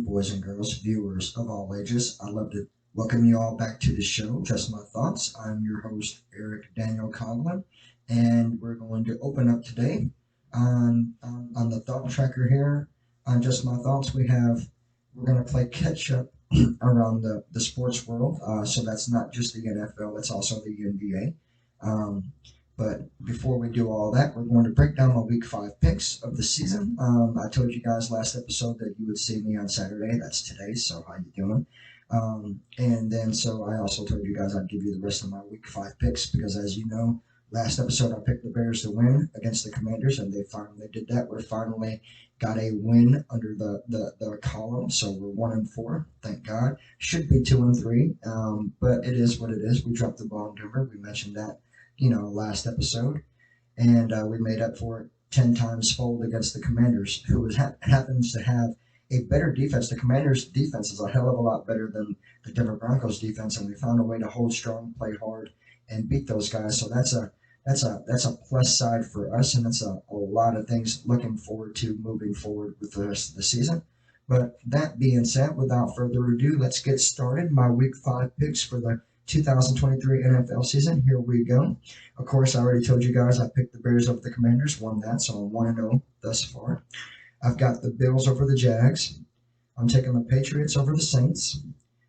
boys and girls, viewers of all ages. I'd love to welcome you all back to the show, Just My Thoughts. I'm your host, Erick Daniel Coughlin, and we're going to open up today on the thought tracker here. On Just My Thoughts, we're going to play catch up around the sports world. So that's not just the NFL, it's also the NBA. But before we do all that, we're going to break down my week five picks of the season. I told you guys last episode that you would see me on Saturday. That's today. So how you doing? And then so I also told you guys I'd give you the rest of my week five picks because as you know, last episode I picked the Bears to win against the Commanders, and they finally did that. We finally got a win under the column, so we're 1-4. Thank God. Should be 2-3, but it is what it is. We dropped the ball in Denver. We mentioned that last episode, and we made up for it 10 times fold against the Commanders, who happens to have a better defense. The Commanders' defense is a hell of a lot better than the Denver Broncos' defense, and we found a way to hold strong, play hard, and beat those guys. So that's a plus side for us, and that's a lot of things looking forward to moving forward with the rest of the season. But that being said, without further ado, let's get started. My week five picks for the 2023 NFL season. Here we go. Of course, I already told you guys I picked the Bears over the Commanders, won that, so I'm 1-0 thus far. I've got the Bills over the Jags. I'm taking the Patriots over the Saints.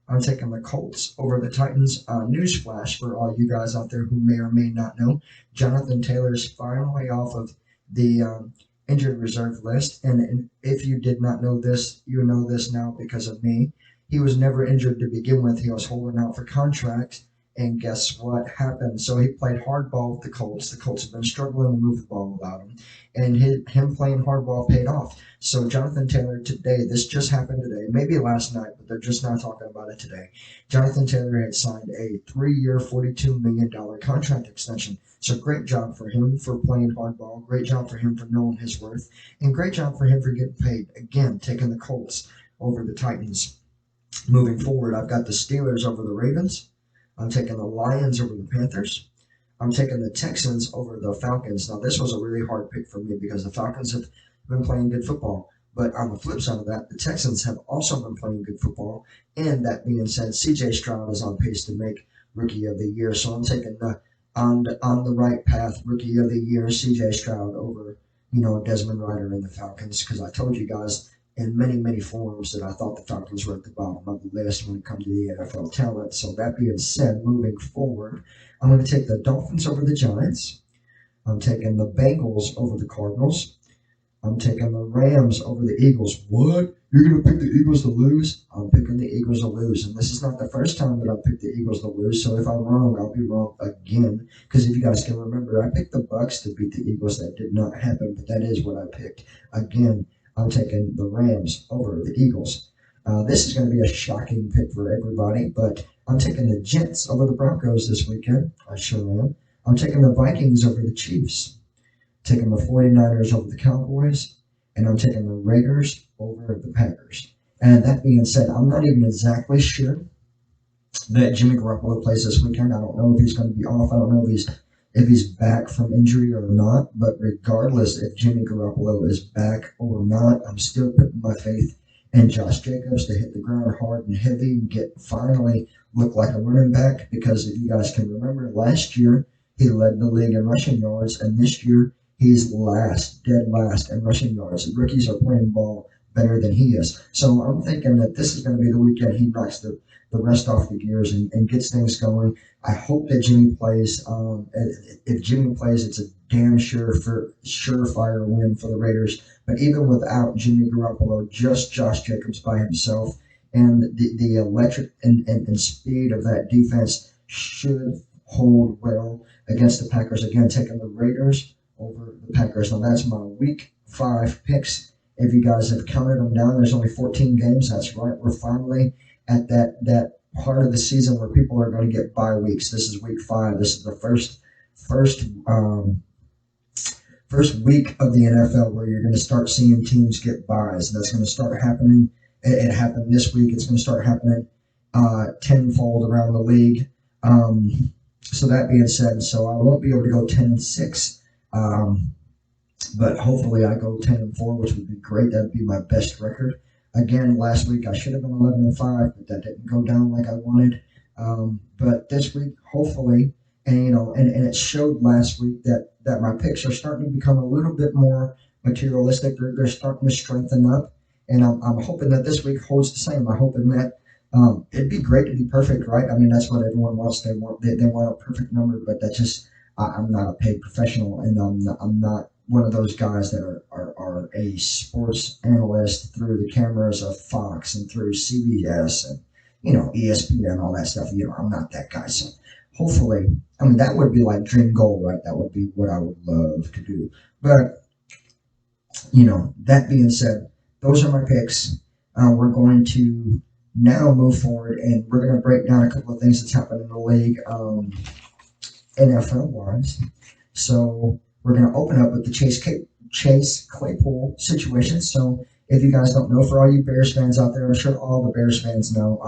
I'm taking the Colts over the Titans. Newsflash for all you guys out there who may or may not know, Jonathan Taylor is finally off of the injured reserve list. And if you did not know this, you know this now because of me. He was never injured to begin with. He was holding out for contract, and guess what happened? So he played hardball with the Colts. The Colts have been struggling to move the ball without him, and him playing hardball paid off. So Jonathan Taylor today, this just happened today, maybe last night, but they're just not talking about it today. Jonathan Taylor had signed a 3-year, $42 million contract extension. So great job for him for playing hardball. Great job for him for knowing his worth, and great job for him for getting paid. Again, taking the Colts over the Titans. Moving forward, I've got the Steelers over the Ravens. I'm taking the Lions over the Panthers. I'm taking the Texans over the Falcons. Now, this was a really hard pick for me because the Falcons have been playing good football. But on the flip side of that, the Texans have also been playing good football. And that being said, C.J. Stroud is on pace to make Rookie of the Year. So I'm taking the on the right path Rookie of the Year, C.J. Stroud over, Desmond Ridder and the Falcons. Because I told you guys in many, many forums that I thought the Falcons were at the bottom of the list when it comes to the NFL talent. So that being said, moving forward, I'm going to take the Dolphins over the Giants. I'm taking the Bengals over the Cardinals. I'm taking the Rams over the Eagles. What? You're going to pick the Eagles to lose? I'm picking the Eagles to lose. And this is not the first time that I picked the Eagles to lose. So if I'm wrong, I'll be wrong again. Because if you guys can remember, I picked the Bucks to beat the Eagles. That did not happen, but that is what I picked. Again, I'm taking the Rams over the Eagles. This is going to be a shocking pick for everybody, but I'm taking the Jets over the Broncos this weekend. I sure am. I'm taking the Vikings over the Chiefs, taking the 49ers over the Cowboys, and I'm taking the Raiders over the Packers. And that being said, I'm not even exactly sure that Jimmy Garoppolo plays this weekend. I don't know if he's going to be off. I don't know if he's back from injury or not, but regardless if Jimmy Garoppolo is back or not, I'm still putting my faith in Josh Jacobs to hit the ground hard and heavy and finally look like a running back, because if you guys can remember, last year he led the league in rushing yards, and this year he's dead last in rushing yards. The rookies are playing ball better than he is. So I'm thinking that this is going to be the weekend he knocks the rest off the gears and gets things going. I hope that Jimmy plays. If Jimmy plays, it's a damn surefire win for the Raiders. But even without Jimmy Garoppolo, just Josh Jacobs by himself, and the electric and speed of that defense should hold well against the Packers. Again, taking the Raiders over the Packers. Now that's my week five picks. If you guys have counted them down, there's only 14 games. That's right. We're finally at that part of the season where people are going to get bye weeks. This is week five. This is the first week of the NFL where you're going to start seeing teams get byes. And that's going to start happening. It happened this week. It's going to start happening tenfold around the league. So that being said, so I won't be able to go 10-6. But hopefully I go 10-4, which would be great. That'd be my best record. Again, last week I should have been 11-5, but that didn't go down like I wanted. But this week, hopefully, and and it showed last week that my picks are starting to become a little bit more materialistic. They're starting to strengthen up, and I'm hoping that this week holds the same. I'm hoping that it'd be great to be perfect, right? I mean, that's what everyone wants. They want a perfect number, but that's just I'm not a paid professional, and I'm not one of those guys that are a sports analyst through the cameras of Fox and through CBS and ESPN and all that stuff. I'm not that guy. So hopefully, I mean, that would be like dream goal, right? That would be what I would love to do. But that being said, those are my picks. We're going to now move forward, and we're going to break down a couple of things that's happened in the league, NFL wise. So we're going to open up with the Chase Claypool situation. So if you guys don't know, for all you Bears fans out there, I'm sure all the Bears fans know,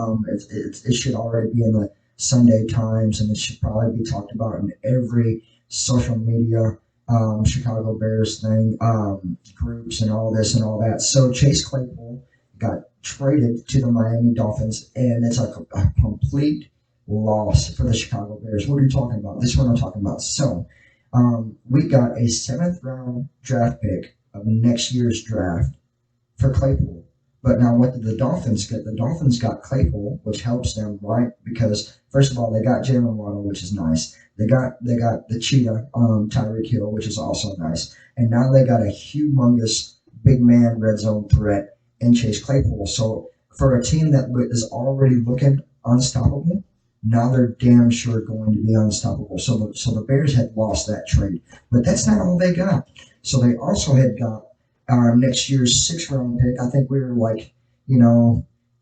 it should already be in the Sunday Times, and it should probably be talked about in every social media Chicago Bears thing, groups and all this and all that. So Chase Claypool got traded to the Miami Dolphins, and it's a complete loss for the Chicago Bears. What are you talking about? This is what I'm talking about. So we got a seventh round draft pick of next year's draft for Claypool. But now, what did the Dolphins get? The Dolphins got Claypool, which helps them, right? Because first of all, they got Jalen Waddle, which is nice. They got the cheetah, Tyreek Hill, which is also nice. And now they got a humongous big man red zone threat in Chase Claypool. So for a team that is already looking unstoppable, now they're damn sure going to be unstoppable. So the Bears had lost that trade, but that's not all they got. So they also had got next year's sixth round pick. I think we were like,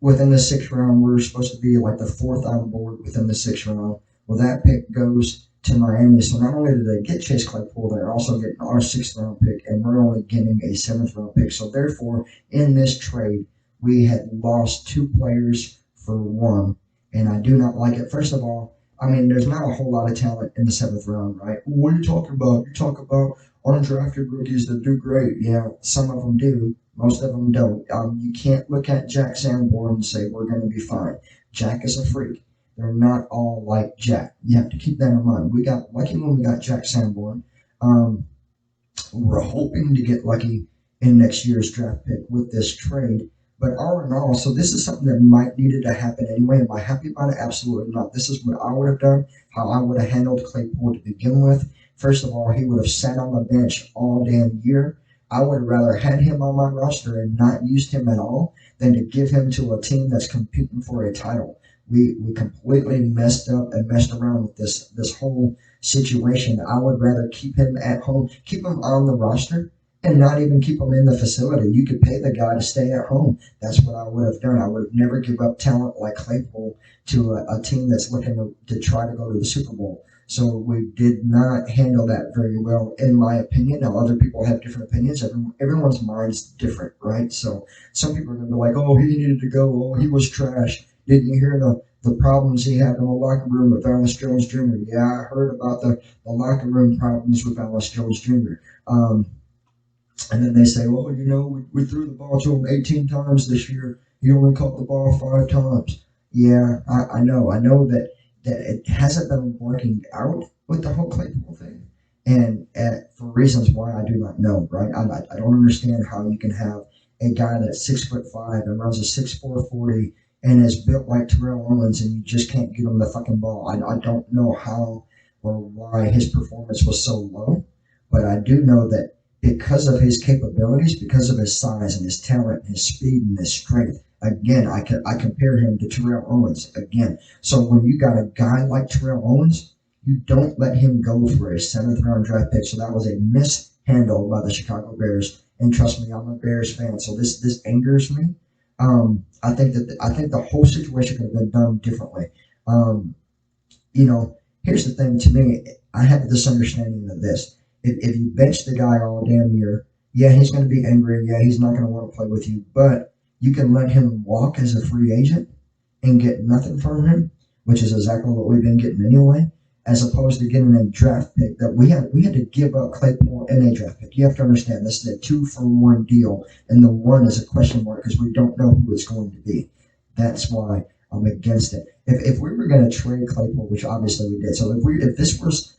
within the sixth round, we were supposed to be like the fourth on board within the sixth round. Well, that pick goes to Miami. So not only did they get Chase Claypool, they're also getting our sixth round pick, and we're only getting a seventh round pick. So therefore, in this trade, we had lost two players for one, and I do not like it. First of all, I mean, there's not a whole lot of talent in the seventh round, right? What are you talking about? You talk about undrafted rookies that do great. Yeah, some of them do. Most of them don't. You can't look at Jack Sanborn and say we're going to be fine. Jack is a freak. They're not all like Jack. You have to keep that in mind. We got lucky when we got Jack Sanborn. We're hoping to get lucky in next year's draft pick with this trade. But all in all, so this is something that might needed to happen anyway. Am I happy about it? Absolutely not. This is what I would have done, how I would have handled Claypool to begin with. First of all, he would have sat on the bench all damn year. I would have rather had him on my roster and not used him at all than to give him to a team that's competing for a title. We completely messed up and messed around with this whole situation. I would rather keep him at home, keep him on the roster, and not even keep him in the facility. You could pay the guy to stay at home. That's what I would have done. I would have never give up talent like Claypool to a team that's looking to try to go to the Super Bowl. So we did not handle that very well, in my opinion. Now, other people have different opinions. Everyone's mind's different, right? So some people are going to be like, oh, he needed to go. Oh, he was trash. Didn't you hear the problems he had in the locker room with Alice Jones Jr.? Yeah, I heard about the locker room problems with Alice Jones Jr. And then they say, well, we threw the ball to him 18 times this year. He only caught the ball 5 times. Yeah, I know. I know that it hasn't been working out with the whole Claypool thing. And for reasons why I do not know, right? I don't understand how you can have a guy that's 6'5" and runs a 6'4" 40 and is built like Terrell Owens, and you just can't get him the fucking ball. I don't know how or why his performance was so low, but I do know that because of his capabilities, because of his size and his talent, and his speed and his strength, again, I compare him to Terrell Owens again. So when you got a guy like Terrell Owens, you don't let him go for a 7th round draft pick. So that was a mishandle by the Chicago Bears. And trust me, I'm a Bears fan, so this angers me. I think the whole situation could have been done differently. Here's the thing. To me, I have this understanding of this. If you bench the guy all damn year, yeah, he's going to be angry. Yeah, he's not going to want to play with you. But you can let him walk as a free agent and get nothing from him, which is exactly what we've been getting anyway. as opposed to getting a draft pick that we had to give up Claypool and a draft pick. You have to understand this is a 2-for-1 deal, and the one is a question mark because we don't know who it's going to be. That's why I'm against it. If we were going to trade Claypool, which obviously we did, so if this was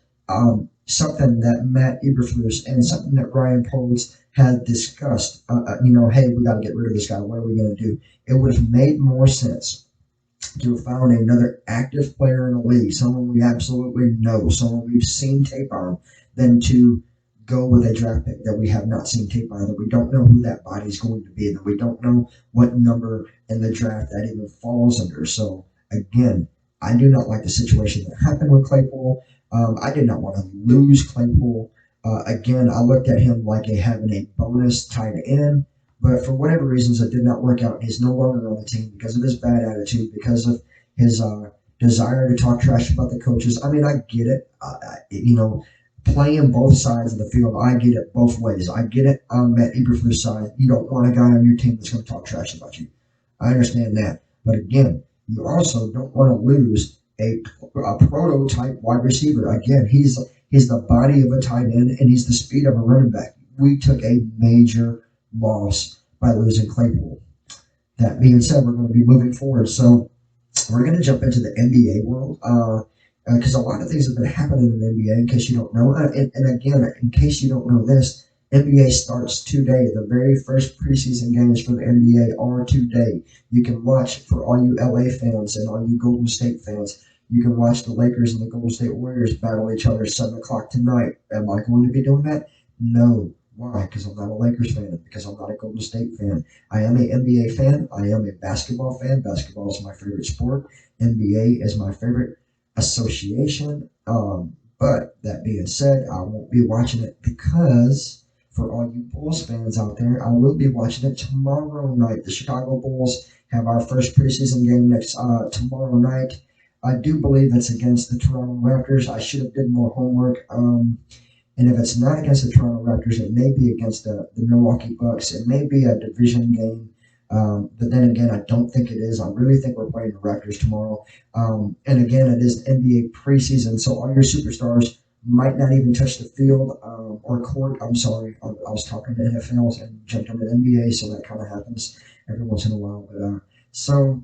something that Matt Eberflus and something that Ryan Poles had discussed, hey, we got to get rid of this guy. What are we going to do? It would have made more sense to have found another active player in the league, someone we absolutely know, someone we've seen tape on, than to go with a draft pick that we have not seen tape on, that we don't know who that body is going to be, that we don't know what number in the draft that even falls under. So, again, I do not like the situation that happened with Claypool. I did not want to lose Claypool. Again, I looked at him like having a bonus tight end. But for whatever reasons, it did not work out. He's no longer on the team because of his bad attitude, because of his desire to talk trash about the coaches. I mean, I get it. Playing both sides of the field, I get it both ways. I get it on Matt Eberflus' side. You don't want a guy on your team that's going to talk trash about you. I understand that. But again, you also don't want to lose a prototype wide receiver. Again, he's the body of a tight end, and he's the speed of a running back. We took a major loss by losing Claypool. That being said, we're going to be moving forward. So we're going to jump into the NBA world because a lot of things have been happening in the NBA, in case you don't know. And again, in case you don't know this, NBA starts today. The very first preseason games for the NBA are today. You can watch, for all you LA fans and all you Golden State fans, you can watch the Lakers and the Golden State Warriors battle each other 7 o'clock tonight. Am I going to be doing that? No. Why? Because I'm not a Lakers fan. Because I'm not a Golden State fan. I am an NBA fan. I am a basketball fan. Basketball is my favorite sport. NBA is my favorite association. But that being said, I won't be watching it because for all you Bulls fans out there, I will be watching it tomorrow night. The Chicago Bulls have our first preseason game next tomorrow night. I do believe it's against the Toronto Raptors. I should have did more homework. And if it's not against the Toronto Raptors, it may be against the Milwaukee Bucks. It may be a division game. But then again, I don't think it is. I really think we're playing the Raptors tomorrow. And again, it is NBA preseason, so all your superstars might not even touch the field or court. I'm sorry. I was talking to NFL and jumped into NBA, so that kind of happens every once in a while. But so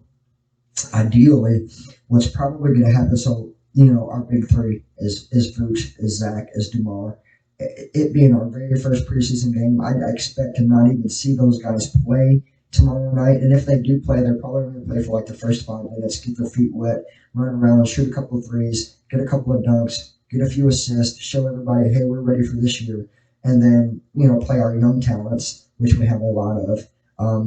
ideally, what's probably going to happen, so our big three is Vooch, is Zach, is DeMar. It being our very first preseason game, I expect to not even see those guys play tomorrow night. And if they do play, they're probably going to play for like the first 5 minutes, get their feet wet, run around, shoot a couple of threes, get a couple of dunks, get a few assists, show everybody, hey, we're ready for this year. And then, play our young talents, which we have a lot of.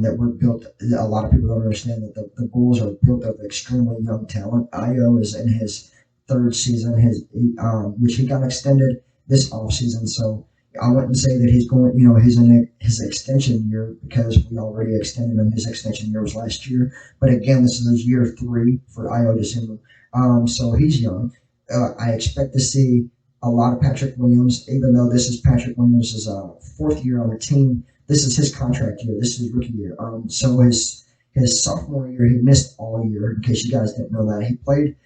That we're built. A lot of people don't understand that the Bulls are built of extremely young talent. Io is in his 3rd season, which he got extended this offseason. So I wouldn't say that he's going, he's in his extension year because we already extended him. His extension year was last year. But again, this is his year 3 for Io DeSumo. So he's young. I expect to see a lot of Patrick Williams, even though this is Patrick Williams' 4th year on the team. This is his contract year. This is his rookie year. So his sophomore year, he missed all year. In case you guys didn't know that, he played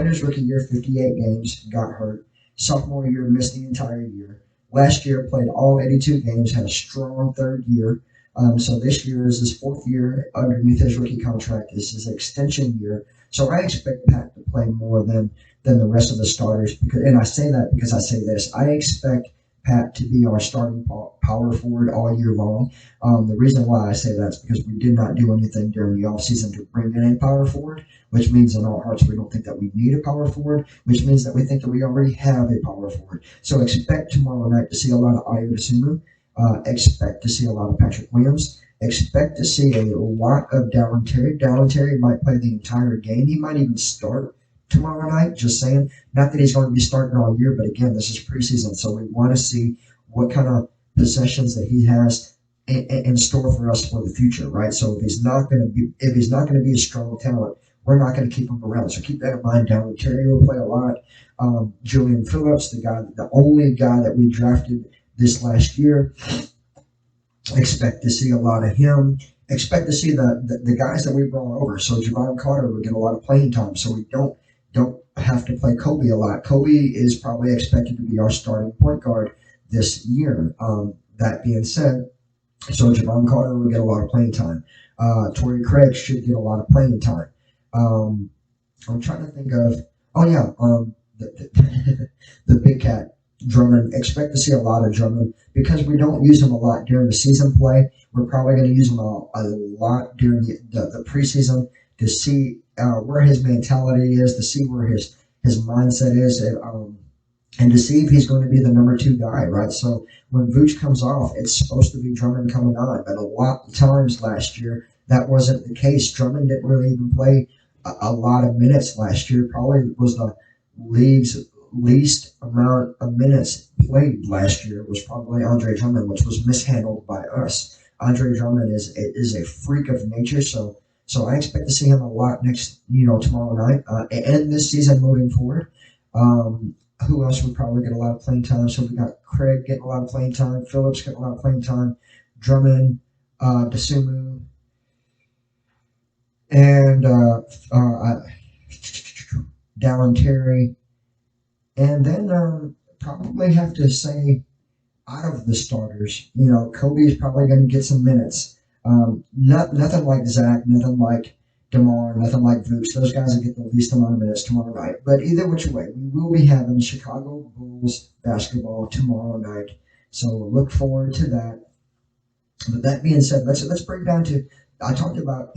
his rookie year 58 games, got hurt. Sophomore year, missed the entire year. Last year, played all 82 games, had a strong 3rd year. So this year is his 4th year underneath his rookie contract. This is his extension year. So I expect Pat to play more than the rest of the starters. And I say that because I say this. I expect Pat to be our starting power forward all year long. The reason why I say that is because we did not do anything during the offseason to bring in a power forward, which means in our hearts we don't think that we need a power forward, which means that we think that we already have a power forward. So expect tomorrow night to see a lot of Io DeSumo. Expect to see a lot of Patrick Williams. Expect to see a lot of Dallin Terry. Dallin Terry might play the entire game. He might even start tomorrow night, just saying. Not that he's going to be starting all year, but again, this is preseason, so we want to see what kind of possessions that he has in store for us for the future, right? So if he's not going to be a strong talent, we're not going to keep him around. So keep that in mind. Dallin Terry will play a lot. Julian Phillips, the only guy that we drafted this last year, expect to see a lot of him. Expect to see the guys that we brought over. So Javon Carter will get a lot of playing time. So we don't have to play Kobe a lot. Kobe is probably expected to be our starting point guard this year. That being said, so Javon Carter will get a lot of playing time. Torrey Craig should get a lot of playing time. Um, I'm trying to think of. Oh yeah, the big cat Drummond. Expect to see a lot of Drummond because we don't use him a lot during the season play. We're probably going to use him a lot during the preseason to see where his mentality is, to see where his mindset is, and to see if he's going to be the number two guy, right? So when Vooch comes off, it's supposed to be Drummond coming on, but a lot of times last year that wasn't the case. Drummond didn't really even play a lot of minutes last year. Probably was the league's least amount of minutes played last year was probably Andre Drummond, which was mishandled by us. Andre Drummond is a freak of nature, so I expect to see him a lot tomorrow night and this season moving forward. Who else would probably get a lot of playing time? So we got Craig getting a lot of playing time, Phillips getting a lot of playing time, Drummond, Desumu, and Dallin Terry. And then probably have to say out of the starters, Kobe is probably going to get some minutes. Nothing like Zach, nothing like DeMar, nothing like Vooch. Those guys will get the least amount of minutes tomorrow night. But either which way, we will be having Chicago Bulls basketball tomorrow night. So look forward to that. But that being said, let's break down to I talked about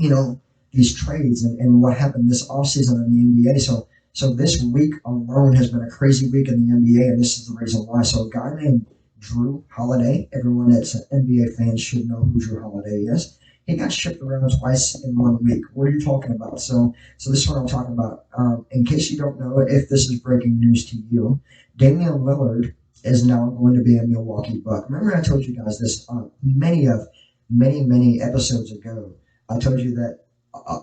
these trades and what happened this offseason in the NBA. So this week alone has been a crazy week in the NBA, and this is the reason why. So a guy named Drew Holiday, everyone that's an NBA fan should know who Drew Holiday is. He got shipped around twice in 1 week. What are you talking about? So this is what I'm talking about. In case you don't know, if this is breaking news to you, Damian Lillard is now going to be a Milwaukee Buck. Remember I told you guys this many episodes ago. I told you that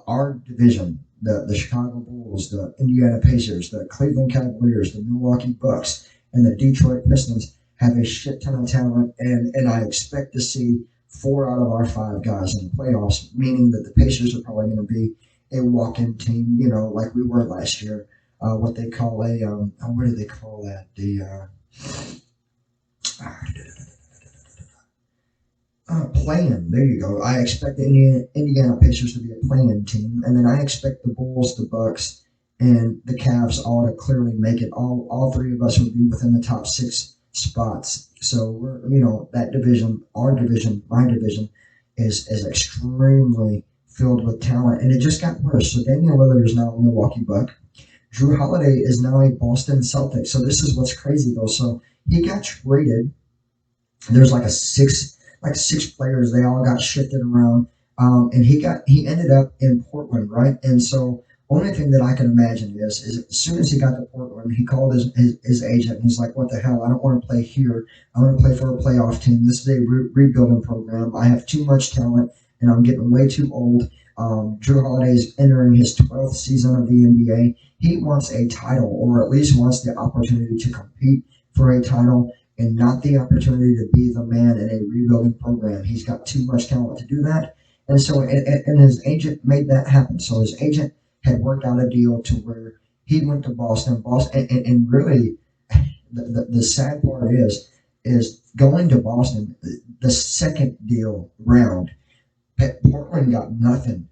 our division, the Chicago Bulls, the Indiana Pacers, the Cleveland Cavaliers, the Milwaukee Bucks, and the Detroit Pistons have a shit ton of talent, and I expect to see 4 out of our 5 guys in the playoffs, meaning that the Pacers are probably going to be a walk-in team, like we were last year. What they call what do they call that? Play-in. There you go. I expect the Indiana Pacers to be a play-in team, and then I expect the Bulls, the Bucks, and the Cavs all to clearly make it. All 3 of us would be within the top 6 spots. So we're that division, our division, my division, is extremely filled with talent, and it just got worse. So Damian Lillard is now a Milwaukee Buck. Drew Holiday is now a Boston Celtic. So this is what's crazy though. So he got traded. There's like six players. They all got shifted around, and he ended up in Portland, right? And so only thing that I can imagine is as soon as he got to Portland, he called his agent and he's like, "What the hell? I don't want to play here. I want to play for a playoff team. This is a rebuilding program. I have too much talent, and I'm getting way too old." Drew Holiday is entering his 12th season of the NBA. He wants a title, or at least wants the opportunity to compete for a title, and not the opportunity to be the man in a rebuilding program. He's got too much talent to do that, and so and his agent made that happen. So his agent had worked out a deal to where he went to Boston, and really, the sad part is going to Boston. The second deal round, Portland got nothing.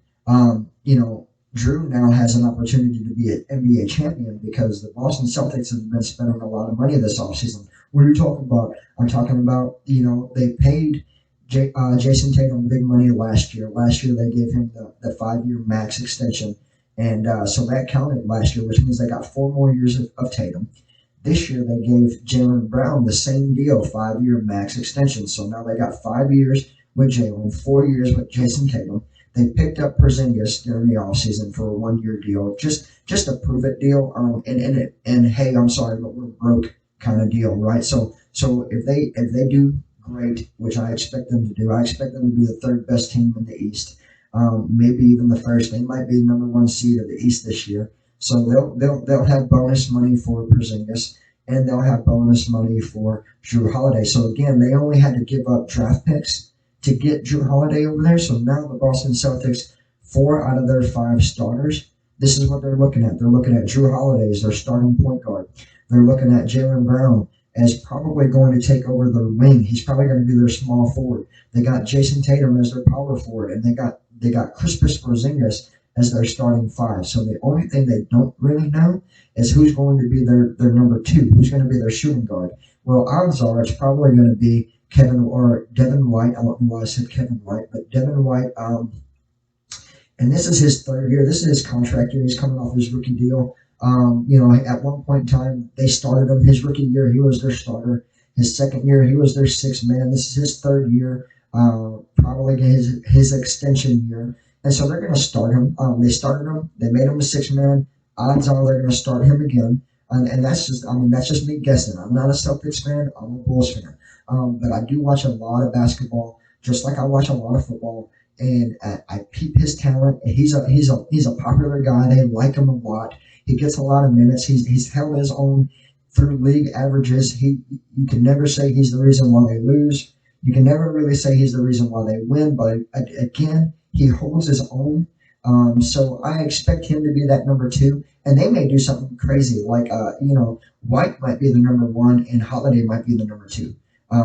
Drew now has an opportunity to be an NBA champion because the Boston Celtics have been spending a lot of money this offseason. What are you talking about? I'm talking about, they paid Jason Tatum big money last year. Last year they gave him the 5-year max extension. And so that counted last year, which means they got 4 more years of Tatum. This year they gave Jaylen Brown the same deal, 5-year max extension. So now they got 5 years with Jaylen, 4 years with Jason Tatum. They picked up Porzingis during the offseason for a 1-year deal, just a prove it deal. And hey, I'm sorry, but we're broke kind of deal, right? So if they do great, which I expect them to do, I expect them to be the 3rd best team in the East. Maybe even the 1st. They might be the number 1 seed of the East this year. So they'll have bonus money for Porzingis, and they'll have bonus money for Drew Holiday. So again, they only had to give up draft picks to get Drew Holiday over there. So now the Boston Celtics, 4 out of their 5 starters, this is what they're looking at. They're looking at Drew Holiday as their starting point guard. They're looking at Jaylen Brown as probably going to take over their wing. He's probably going to be their small forward. They got Jason Tatum as their power forward, and they got Crispus Porzingis as their starting five. So the only thing they don't really know is who's going to be their number two, who's going to be their shooting guard. Well, odds are it's probably going to be Kevin or Devin White. I don't know why I said Kevin White, but Devin White. And this is his third year. This is his contract year. He's coming off his rookie deal. At one point in time, they started him. His rookie year, he was their starter. His second year, he was their sixth man. This is his third year, probably his extension year. And so they're going to start him. They started him. They made him a six man. Odds are they're going to start him again. And that's just me guessing. I'm not a Celtics fan. I'm a Bulls fan. But I do watch a lot of basketball, just like I watch a lot of football. And I peep his talent. He's a popular guy. They like him a lot. He gets a lot of minutes. He's held his own through league averages. You can never say he's the reason why they lose. You can never really say he's the reason why they win. But again, he holds his own. So I expect him to be that number two. And they may do something crazy like White might be the number one and Holiday might be the number two.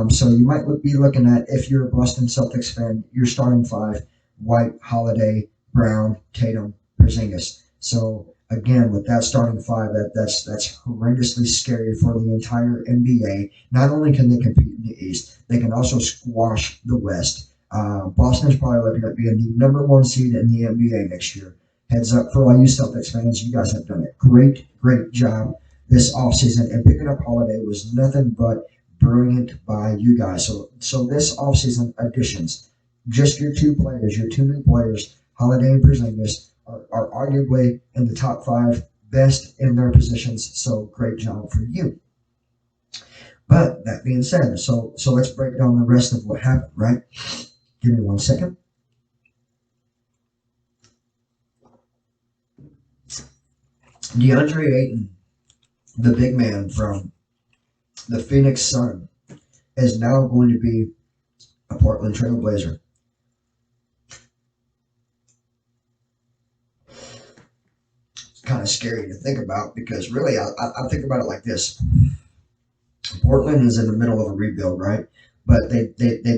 So you might be looking at, if you're a Boston Celtics fan, your starting five: White, Holiday, Brown, Tatum, Porzingis. So again, with that starting five, that's horrendously scary for the entire NBA. Not only can they compete in the East, they can also squash the West. Boston's probably looking at being the number one seed in the NBA next year. Heads up for all you Celtics fans, you guys have done a great job this offseason, and picking up Holiday was nothing but brilliant by you guys. So this offseason additions, just your two new players, Holiday and Porzingis, are arguably in the top five best in their positions. So great job for you. But that being said, so let's break down the rest of what happened, right? Give me 1 second. DeAndre Ayton, the big man from the Phoenix Sun, is now going to be a Portland Trail Blazer. It's kind of scary to think about because really I think about it like this. Portland is in the middle of a rebuild, right? But they've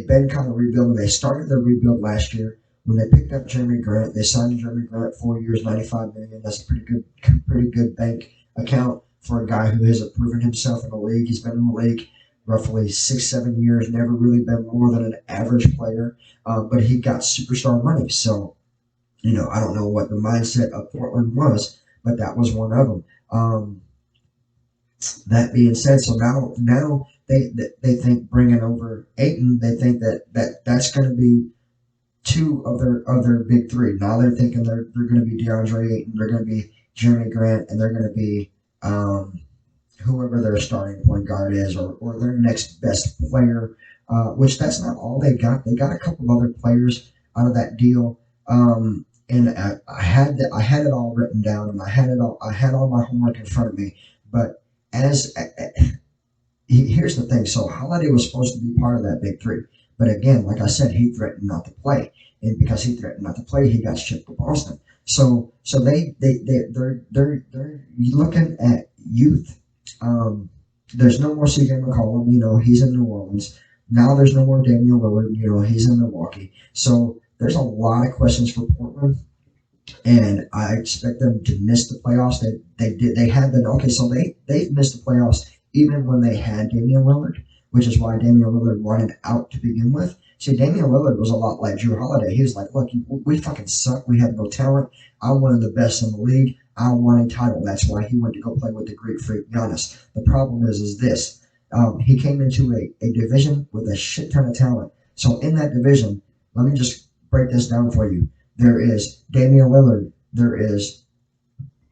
been kind of rebuilding. They started their rebuild last year when they picked up Jeremy Grant. They signed Jeremy Grant 4 years, $95 million. That's a pretty good bank account for a guy who has proven himself in the league. He's been in the league roughly 6-7 years, never really been more than an average player, but he got superstar money. So, I don't know what the mindset of Portland was, but that was one of them. That being said, so now they think bringing over Ayton, they think that's going to be two of their big three. Now they're thinking they're going to be DeAndre Ayton, they're going to be Jeremy Grant, and they're going to be whoever their starting point guard is, or their next best player. Which that's not all they got. They got a couple of other players out of that deal. And I had it all written down, and I had all my homework in front of me. But here's the thing. So Holiday was supposed to be part of that big three, but again, like I said, he threatened not to play, and because he threatened not to play, he got shipped to Boston. So they're looking at youth. There's no more CJ McCollum. He's in New Orleans. Now there's no more Damian Lillard. He's in Milwaukee. So there's a lot of questions for Portland, and I expect them to miss the playoffs. They have been okay. So they've missed the playoffs even when they had Damian Lillard, which is why Damian Lillard wanted out to begin with. See, Damian Lillard was a lot like Drew Holiday. He was like, look, we fucking suck. We have no talent. I'm one of the best in the league. I want a title. That's why he went to go play with the Greek freak Giannis. The problem is this. He came into a division with a shit ton of talent. So in that division, let me just break this down for you. There is Damian Lillard. There is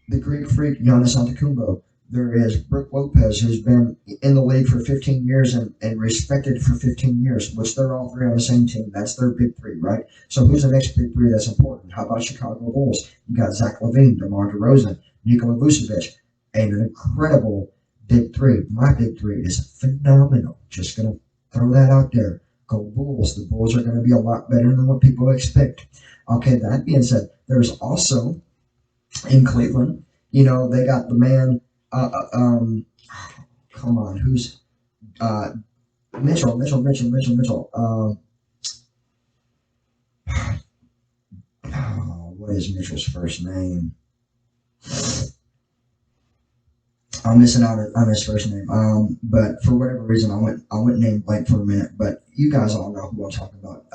the Greek freak Giannis Antetokounmpo. There is Brook Lopez, who's been in the league for 15 years and respected for 15 years, which they're all three on the same team. That's their big three, right? So who's the next big three that's important? How about Chicago Bulls? You got Zach LaVine, DeMar DeRozan, Nikola Vucevic, and an incredible big three. My big three is phenomenal. Just going to throw that out there. Go Bulls. The Bulls are going to be a lot better than what people expect. Okay, that being said, there's also in Cleveland. They got the man. Come on, who's uh, Mitchell. What is Mitchell's first name? I'm missing out on his first name. But for whatever reason, I went name blank for a minute. But you guys all know who I'm talking about.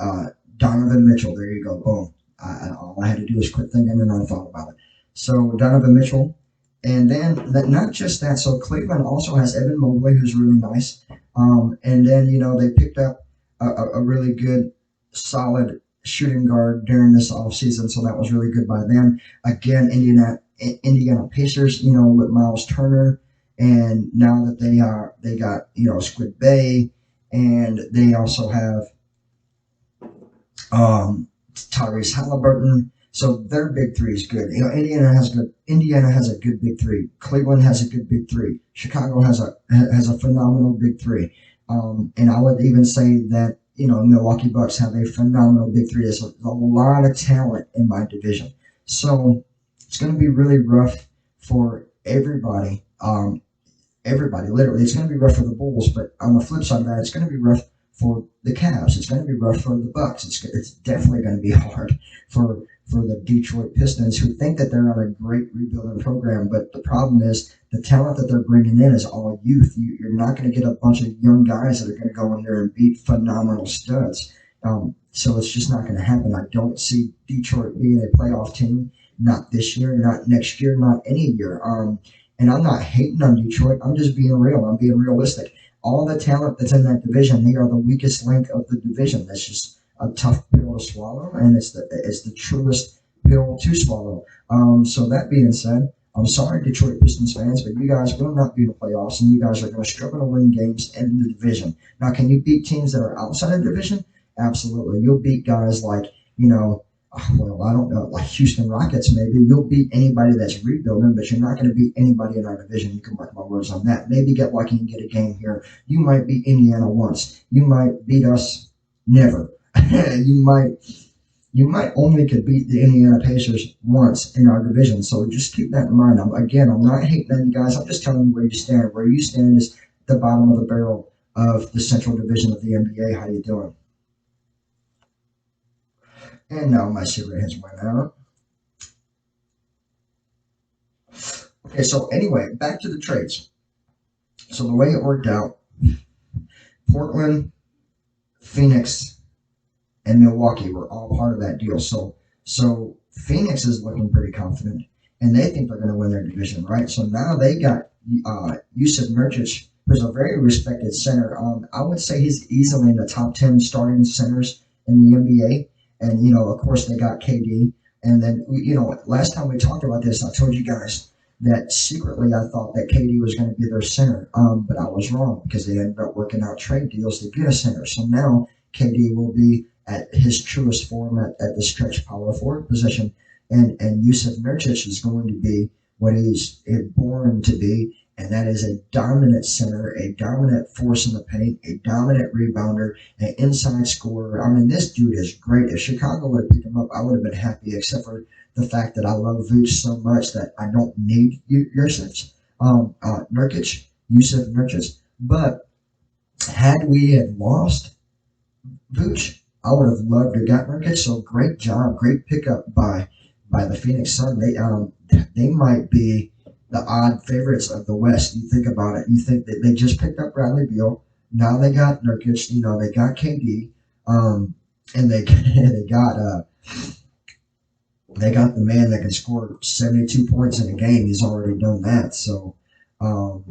Donovan Mitchell. There you go. Boom. All I had to do was quit thinking, and I thought about it. So Donovan Mitchell, and then not just that. So Cleveland also has Evan Mobley, who's really nice. And then they picked up a really good, solid shooting guard during this offseason, so that was really good by them. Again, Indiana Pacers, with Miles Turner, and now that they got Squid Bay, and they also have Tyrese Halliburton. So their big three is good. Indiana has a good big three. Cleveland has a good big three. Chicago has a phenomenal big three. And I would even say that Milwaukee Bucks have a phenomenal big three. There's a lot of talent in my division. So it's going to be really rough for everybody. Everybody, literally, it's going to be rough for the Bulls. But on the flip side of that, it's going to be rough for the Cavs. It's going to be rough for the Bucks. It's definitely going to be hard for the Detroit Pistons, who think that they're on a great rebuilding program. But the problem is the talent that they're bringing in is all youth. You're not going to get a bunch of young guys that are going to go in there and beat phenomenal studs. So it's just not going to happen. I don't see Detroit being a playoff team, not this year, not next year, not any year. And I'm not hating on Detroit. I'm just being real. I'm being realistic. All the talent that's in that division, they are the weakest link of the division. That's just a tough pill to swallow, and it's the truest pill to swallow. So that being said, I'm sorry, Detroit Pistons fans, but you guys will not be in the playoffs, and you guys are going to struggle to win games in the division. Now, can you beat teams that are outside of the division? Absolutely. You'll beat guys like well, I don't know, like Houston Rockets maybe. You'll beat anybody that's rebuilding, but you're not going to beat anybody in our division. You can mark my words on that. Maybe get lucky and get a game here. You might beat Indiana once. You might beat us never. you might only could beat the Indiana Pacers once in our division. So just keep that in mind. I'm not hating on you guys. I'm just telling you where you stand. Where you stand is the bottom of the barrel of the Central Division of the NBA. How you doing? And now my cigarette has went out. Okay, so anyway, back to the trades. So the way it worked out, Portland, Phoenix, and Milwaukee were all part of that deal. So Phoenix is looking pretty confident, and they think they're going to win their division, right? So now they got Yusuf Nurkic, who's a very respected center. I would say he's easily in the top 10 starting centers in the NBA. And of course, they got KD. And then last time we talked about this, I told you guys that secretly I thought that KD was going to be their center, but I was wrong because they ended up working out trade deals to get a center. So now KD will be at his truest form at the stretch power forward position, and Yusuf Nurkic is going to be what he's born to be, and that is a dominant center, a dominant force in the paint, a dominant rebounder, an inside scorer. I mean, this dude is great. If Chicago would have picked him up, I would have been happy, except for the fact that I love Vooch so much that I don't need Yusuf Nurkic. But had we had lost Vooch, I would have loved to got Nurkic. So great job, great pickup by the Phoenix Sun. They might be the odd favorites of the West. You think about it. You think that they just picked up Bradley Beal. Now they got Nurkic. They got KD. And they got the man that can score 72 points in a game. He's already done that. So um,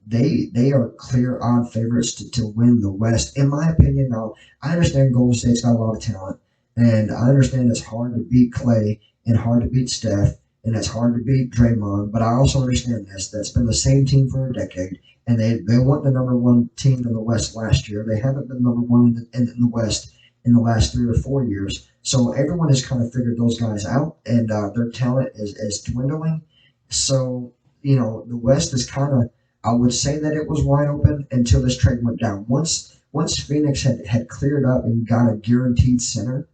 they are clear odd favorites to win the West, in my opinion. Now I understand Golden State's got a lot of talent, and I understand it's hard to beat Clay and hard to beat Steph, and it's hard to beat Draymond. But I also understand this. That's been the same team for a decade, and they weren't the number one team in the West last year. They haven't been number one in the West in the last 3 or 4 years. So everyone has kind of figured those guys out, and their talent is dwindling. So the West is kind of, I would say that it was wide open until this trade went down. Once Phoenix had cleared up and got a guaranteed center,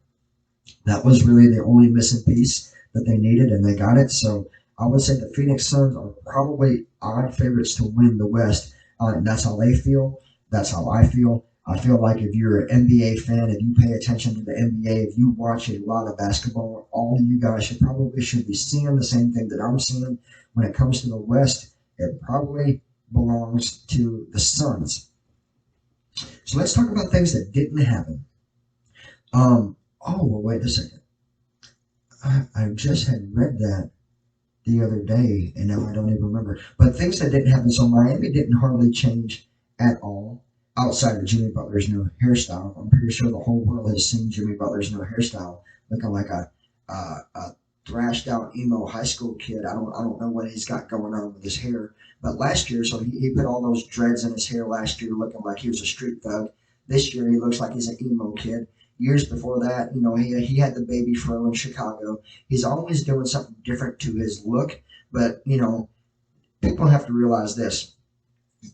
that was really the only missing piece that they needed, and they got it. So I would say the Phoenix Suns are probably odd favorites to win the West. And that's how they feel. That's how I feel. I feel like if you're an NBA fan, if you pay attention to the NBA, if you watch a lot of basketball, all of you guys should be seeing the same thing that I'm seeing. When it comes to the West, it probably belongs to the Suns. So let's talk about things that didn't happen. Oh, well, wait a second. I just had read that the other day, and now I don't even remember. But things that didn't happen. So Miami didn't hardly change at all outside of Jimmy Butler's new hairstyle. I'm pretty sure the whole world has seen Jimmy Butler's new hairstyle, looking like a thrashed out emo high school kid. I don't know what he's got going on with his hair. But last year, so he put all those dreads in his hair last year, looking like he was a street thug. This year, he looks like he's an emo kid. Years before that, he had the baby fro in Chicago. He's always doing something different to his look. But, people have to realize this.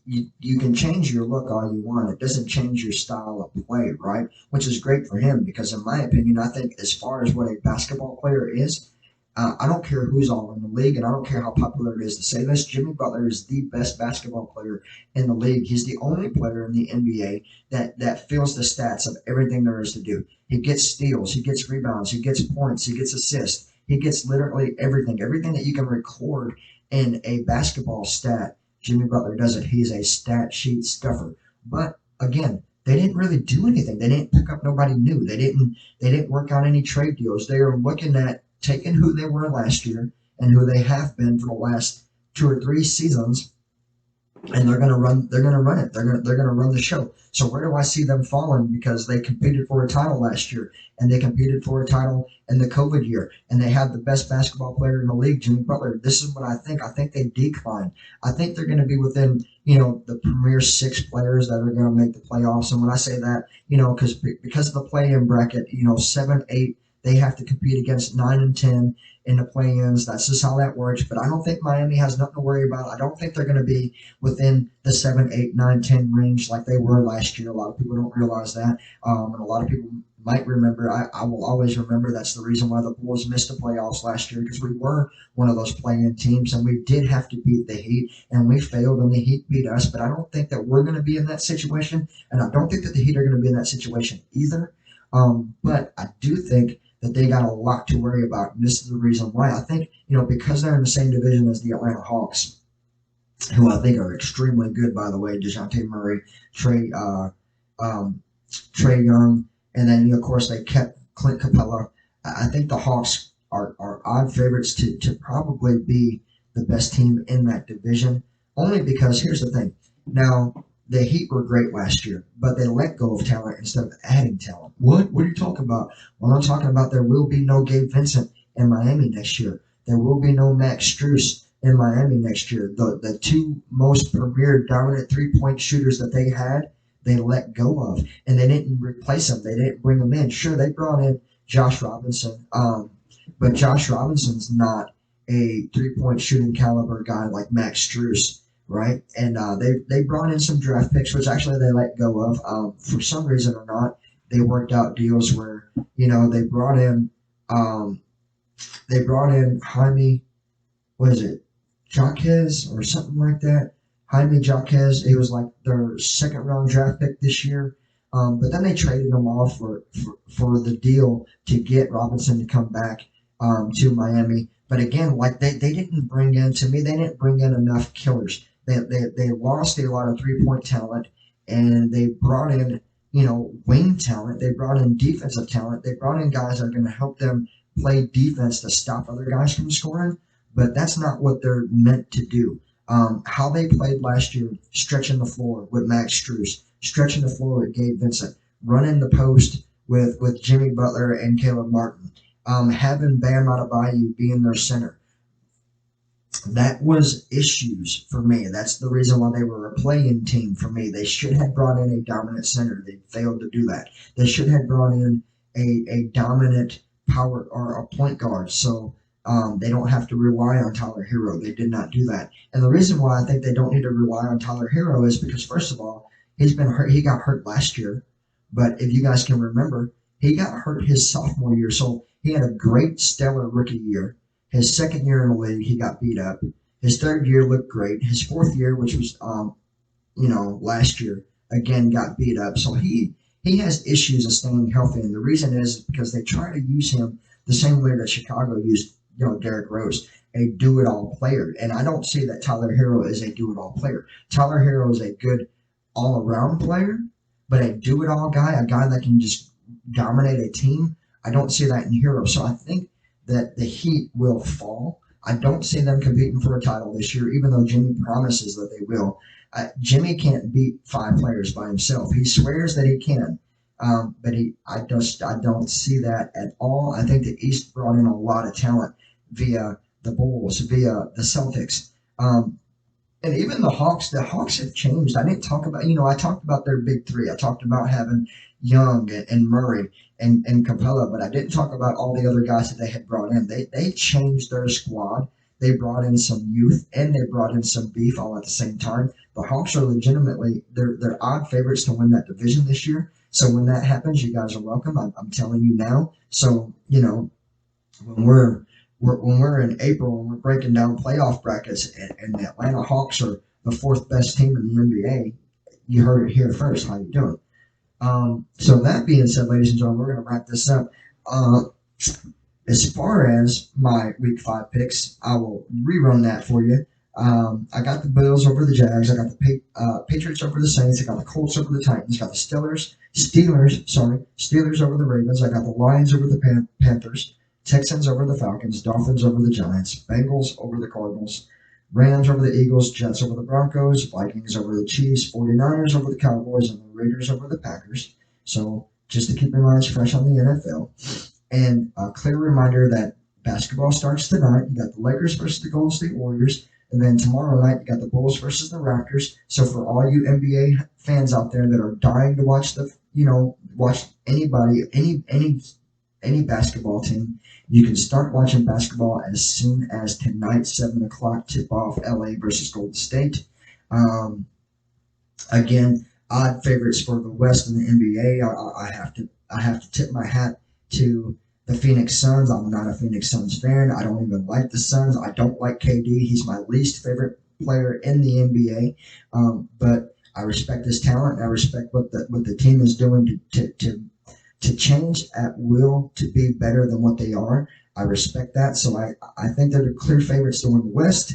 You can change your look all you want. It doesn't change your style of play, right? Which is great for him because, in my opinion, I think as far as what a basketball player is, I don't care who's all in the league, and I don't care how popular it is to say this. Jimmy Butler is the best basketball player in the league. He's the only player in the NBA that fills the stats of everything there is to do. He gets steals, he gets rebounds, he gets points, he gets assists, he gets literally everything that you can record in a basketball stat. Jimmy Butler does it. He's a stat sheet stuffer. But again, they didn't really do anything. They didn't pick up nobody new. They didn't work out any trade deals. They are looking at taking who they were last year and who they have been for the last 2 or 3 seasons, and they're gonna run it. They're gonna run the show. So where do I see them falling? Because they competed for a title last year, and they competed for a title in the COVID year, and they had the best basketball player in the league, Jimmy Butler. This is what I think. I think they decline. I think they're going to be within the premier 6 players that are going to make the playoffs. And when I say that, because of the play-in bracket, 7, 8, they have to compete against 9 and 10 in the play-ins. That's just how that works. But I don't think Miami has nothing to worry about. I don't think they're going to be within the 7, 8, 9, 10 range like they were last year. A lot of people don't realize that, and a lot of people might remember. I will always remember that's the reason why the Bulls missed the playoffs last year, because we were one of those play-in teams, and we did have to beat the Heat, and we failed, and the Heat beat us. But I don't think that we're going to be in that situation, and I don't think that the Heat are going to be in that situation either. But I do think that they got a lot to worry about, and this is the reason why. I think because they're in the same division as the Atlanta Hawks, who I think are extremely good, by the way. DeJounte Murray, Trey Young, and then of course they kept Clint Capella. I think the Hawks are odd favorites to probably be the best team in that division, only because here's the thing. Now the Heat were great last year, but they let go of talent instead of adding talent. What are you talking about? Well, I'm talking about there will be no Gabe Vincent in Miami next year. There will be no Max Strus in Miami next year. The 2 most premier dominant 3-point shooters that they had, they let go of, and they didn't replace them. They didn't bring them in. Sure, they brought in Josh Robinson, but Josh Robinson's not a 3-point shooting caliber guy like Max Strus, right? And they brought in some draft picks, which actually they let go of for some reason or not. They worked out deals where they brought in Jaime, what is it, Jaquez or something like that. Jaime Jaquez. He was like their 2nd-round draft pick this year. But then they traded him off for the deal to get Robinson to come back to Miami. But again, like they didn't bring in, to me, they didn't bring in enough killers. They lost a lot of 3-point talent, and they brought in, wing talent. They brought in defensive talent. They brought in guys that are going to help them play defense to stop other guys from scoring. But that's not what they're meant to do. How they played last year, stretching the floor with Max Strus, stretching the floor with Gabe Vincent, running the post with Jimmy Butler and Caleb Martin, having Bam Adebayo being their center. That was issues for me. That's the reason why they were a play-in team for me. They should have brought in a dominant center. They failed to do that. They should have brought in a dominant power or a point guard. So they don't have to rely on Tyler Hero. They did not do that. And the reason why I think they don't need to rely on Tyler Hero is because, first of all, he's been hurt. He got hurt last year. But if you guys can remember, he got hurt his sophomore year. So he had a great, stellar rookie year. His second year in the league, he got beat up. His third year looked great. His fourth year, which was last year, again got beat up. So he has issues of staying healthy, and the reason is because they try to use him the same way that Chicago used Derrick Rose, a do-it-all player. And I don't see that Tyler Hero is a do-it-all player. Tyler Hero is a good all-around player, but a do-it-all guy, a guy that can just dominate a team, I don't see that in Hero. So I think that the Heat will fall. I don't see them competing for a title this year, even though Jimmy promises that they will. Jimmy can't beat five players by himself. He swears that he can, but I don't see that at all. I think the East brought in a lot of talent via the Bulls, via the Celtics, and even the Hawks. The Hawks have changed. I didn't talk about, I talked about their big three. I talked about having Young and Murray and Capella, but I didn't talk about all the other guys that they had brought in. They changed their squad. They brought in some youth and they brought in some beef all at the same time. The Hawks are legitimately they're odd favorites to win that division this year. So when that happens, you guys are welcome. I'm telling you now. So when we're in April and we're breaking down playoff brackets and the Atlanta Hawks are the fourth best team in the NBA, you heard it here first. How you doing? So that being said, ladies and gentlemen, we're going to wrap this up. As far as my Week 5 picks, I will rerun that for you. I got the Bills over the Jags. I got the Patriots over the Saints. I got the Colts over the Titans. I got the Steelers over the Ravens. I got the Lions over the Panthers. Texans over the Falcons. Dolphins over the Giants. Bengals over the Cardinals. Rams over the Eagles, Jets over the Broncos, Vikings over the Chiefs, 49ers over the Cowboys, and the Raiders over the Packers. So just to keep your minds fresh on the NFL. And a clear reminder that basketball starts tonight. You got the Lakers versus the Golden State Warriors. And then tomorrow night, you got the Bulls versus the Raptors. So for all you NBA fans out there that are dying to watch watch anybody, any basketball team, you can start watching basketball as soon as tonight, 7 o'clock tip-off, LA versus Golden State. Again, odd favorites for the West in the NBA. I have to tip my hat to the Phoenix Suns. I'm not a Phoenix Suns fan. I don't even like the Suns. I don't like KD. He's my least favorite player in the NBA. But I respect his talent. And I respect what the team is doing to change at will to be better than what they are. I respect that. So I think they're the clear favorites to win the West.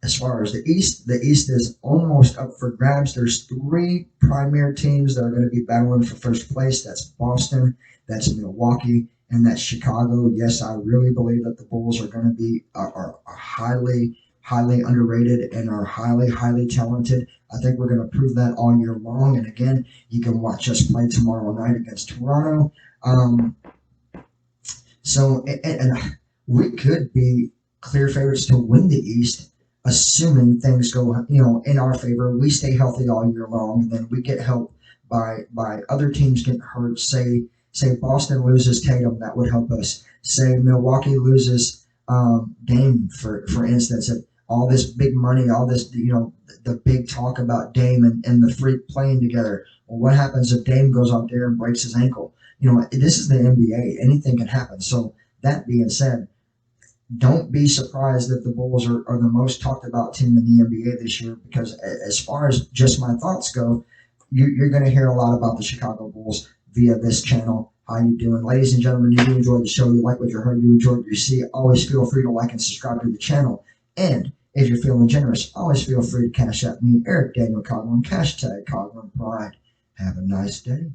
As far as the East is almost up for grabs. There's three primary teams that are going to be battling for first place. That's Boston, that's Milwaukee, and that's Chicago. Yes, I really believe that the Bulls are going to be are highly underrated and are highly talented. I think we're going to prove that all year long. And again, you can watch us play tomorrow night against Toronto. So we could be clear favorites to win the East, assuming things go in our favor. We stay healthy all year long, and then we get help by other teams getting hurt. Say Boston loses Tatum, that would help us. Say Milwaukee loses Dame, for instance. All this big money, all this, the big talk about Dame and the Freak playing together. Well, what happens if Dame goes out there and breaks his ankle? This is the NBA. Anything can happen. So that being said, don't be surprised if the Bulls are the most talked about team in the NBA this year, because as far as just my thoughts go, you're going to hear a lot about the Chicago Bulls via this channel. How you doing? Ladies and gentlemen, you enjoyed the show, you like what you heard, you enjoyed what you see, always feel free to like and subscribe to the channel. And if you're feeling generous, always feel free to cash out me, Erick Daniel Coughlin, #Coughlin Pride. Have a nice day.